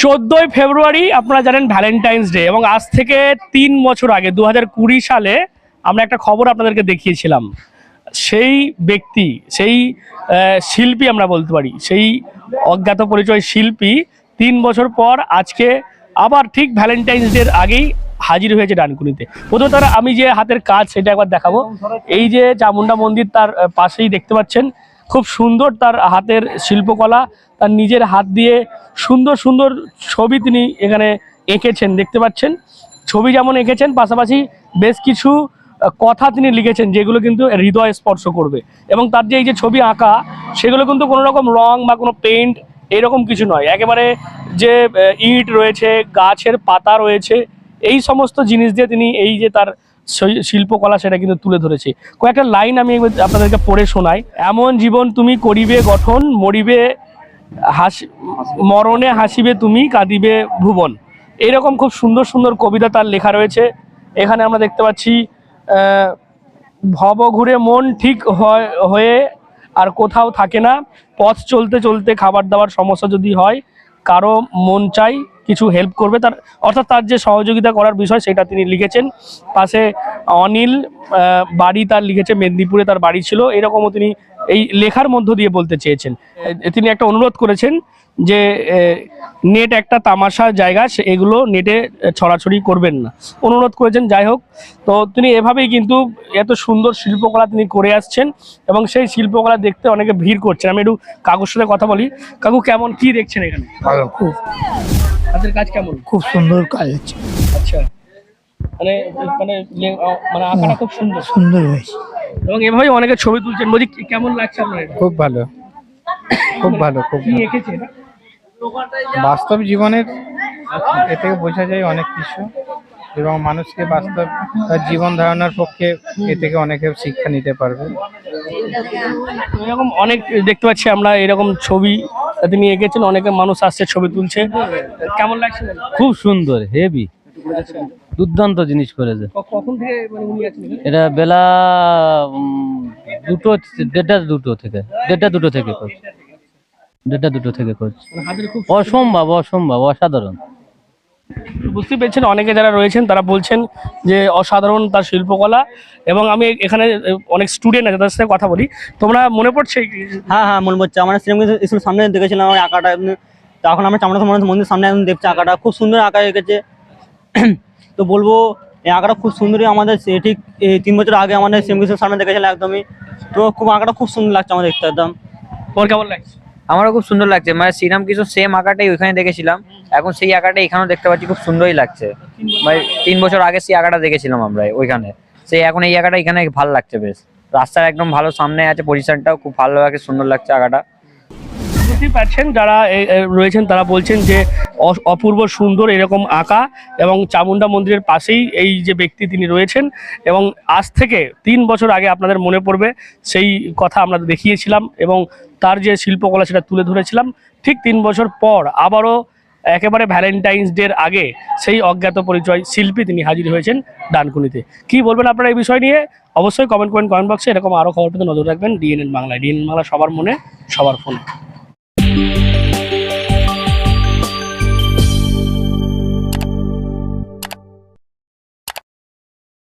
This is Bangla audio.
14ই ফেব্রুয়ারি আপনারা জানেন ভ্যালেন্টাইন্স ডে, এবং আজ থেকে 3 বছর আগে 2020 সালে আমরা একটা খবর আপনাদেরকে দেখিয়েছিলাম। সেই ব্যক্তি, সেই শিল্পী আমরা বলতে পারি, সেই অজ্ঞাত পরিচয় শিল্পী 3 বছর পর আজকে আবার ঠিক ভ্যালেন্টাইন্স ডের আগেই হাজির হয়েছে ডানকুনিতে। প্রথমত আমি যে হাতের কাজ সেটা একবার দেখাবো। এই যে চামুন্ডা মন্দির, তার পাশেই দেখতে পাচ্ছেন খুব সুন্দর তার হাতের শিল্পকলা, তার নিজের হাত দিয়ে সুন্দর সুন্দর ছবি তিনি এখানে এঁকেছেন। দেখতে পাচ্ছেন ছবি যেমন এঁকেছেন, পাশাপাশি বেশ কিছু কথা তিনি লিখেছেন যেগুলো কিন্তু হৃদয় স্পর্শ করবে। এবং তার যে এই যে ছবি আঁকা, সেগুলো কিন্তু কোনো রকম রং বা কোনো পেইন্ট এরকম কিছু নয়, একেবারে যে ইট রয়েছে, গাছের পাতা রয়েছে, এই সমস্ত জিনিস দিয়ে তিনি এই যে তার শিল্পকলা সেটা কিন্তু তুলে ধরেছে। কয়েকটা লাইন আমি আপনাদেরকে পড়ে শোনাই। এমন জীবন তুমি করিবে গঠন, মরিবে মরণে হাসিবে তুমি, কাঁদিবে ভুবন। এইরকম খুব সুন্দর সুন্দর কবিতা তার লেখা রয়েছে। এখানে আমরা দেখতে পাচ্ছি ভব ঘুরে মন ঠিক হয়ে আর কোথাও থাকে না, পথ চলতে চলতে খাবার দাবার সমস্যা যদি হয়, কারো মন চাই কিছু হেল্প করবে, তার অর্থাৎ তার যে সহযোগিতা করার বিষয় সেটা তিনি লিখেছেন। পাশে অনিল বাড়ি তার লিখেছে, মেদিনীপুরে তার বাড়ি ছিল, এরকমও তিনি এই লেখার মধ্য দিয়ে বলতে চেয়েছেন। তিনি একটা অনুরোধ করেছেন যে নেট একটা তামাশা জায়গা, এগুলো নেটে ছড়াছড়ি করবেন না, অনুরোধ করেছেন। যাই হোক, তো তিনি এভাবেই কিন্তু এত সুন্দর শিল্পকলা তিনি করে আসছেন, এবং সেই শিল্পকলা দেখতে অনেকে ভিড় করছেন। আমি একটু কাকুর সাথে কথা বলি। কাকু, কেমন কি দেখছেন এখানে? ভালো, খুব হাতের কাজ কেমন? খুব সুন্দর কাজ হচ্ছে। আচ্ছা, মানে মানে মানে আঁকাটা খুব সুন্দর সুন্দর হয়েছে এবং এভাবেই অনেকে ছবি তুলছেন। বলছি কেমন লাগছে আপনার? খুব ভালো, খুব ভালো, খুব কি এঁকেছে এটা? বাস্তব জীবনের এ থেকে বোঝা যায় অনেক কিছু, এবং মানুষকে বাস্তব তার জীবন ধারণার পক্ষে এ থেকে অনেকে শিক্ষা নিতে পারবে। এরকম অনেক দেখতে পাচ্ছি আমরা, এরকম ছবি তিনি এঁকেছেন, অনেকে মানুষ আসছে ছবি তুলছে। কেমন লাগছে? খুব সুন্দর, হেভি, দুর্দান্ত জিনিস করেছে। কখন থেকে মানে উনি আছেন এখানে? এটা বেলা 2:30 থেকে 1:30 থেকে করছে। মানে হাতের খুব অসম্ভব, অসম্ভব, অসাধারণ। বুঝতে পেরেছেন, অনেকে যারা রয়েছেন তারা বলছেন যে অসাধারণ তার শিল্পকলা। এবং আমি এখানে অনেক স্টুডেন্ট আছে, তাদের সাথে কথা বলি। তোমরা মনে পড়ছে? হ্যাঁ হ্যাঁ, মনে পড়ছে। আমরা শ্রীরামকৃষ্ণ স্কুলের সামনে দেখেছিলাম আমার আঁকাটা, তখন আমরা চামড়া মন্দির সামনে এখন দেখছি আঁকাটা খুব সুন্দর আঁকা এঁকেছে। তো বলবো এই আঁকাটা খুব সুন্দরই, আমাদের ঠিক 3 বছর আগে আমাদের শ্রীরামকৃষ্ণের সামনে দেখেছিলাম একদমই। তো খুব আঁকাটা খুব সুন্দর লাগছে আমাদের দেখতে একদম। তোমার কেমন লাগছে? আমারও খুব সুন্দর লাগছে, মানে শ্রীরামকৃষ্ণ সেম আঁকাটাই ওইখানে দেখেছিলাম, এখন সেই আঁকাটা এখানেও দেখতে পাচ্ছি, খুব সুন্দরই লাগছে। মানে 3 বছর আগে সেই আঁকাটা দেখেছিলাম আমরা ওইখানে, সেই এখন এই আঁকাটা এখানে ভালো লাগছে বেশ। রাস্তার একদম ভালো সামনে আছে, পজিশনটাও খুব ভালো লাগে, সুন্দর লাগছে আঁকাটা। বুঝতেই পারছেন, যারা রয়েছেন তারা বলছেন যে অপূর্ব সুন্দর এরকম আঁকা, এবং চামুন্ডা মন্দিরের পাশেই এই যে ব্যক্তি তিনি রয়েছেন। এবং আজ থেকে 3 বছর আগে আপনাদের মনে পড়বে সেই কথা আমরা দেখিয়েছিলাম, এবং তার যে শিল্পকলা সেটা তুলে ধরেছিলাম। ঠিক 3 বছর পর আবারও একেবারে ভ্যালেন্টাইন্স ডের আগে সেই অজ্ঞাত পরিচয় শিল্পী তিনি হাজির হয়েছেন ডানকুনিতে। কি বলবেন আপনারা এই বিষয় নিয়ে? অবশ্যই কমেন্ট করেন কমেন্ট বক্সে। এরকম আরও খবর পেতে নজর রাখবেন ডিএনএন বাংলায়। ডিএনএন বাংলা, সবার মনে সবার ফোনে।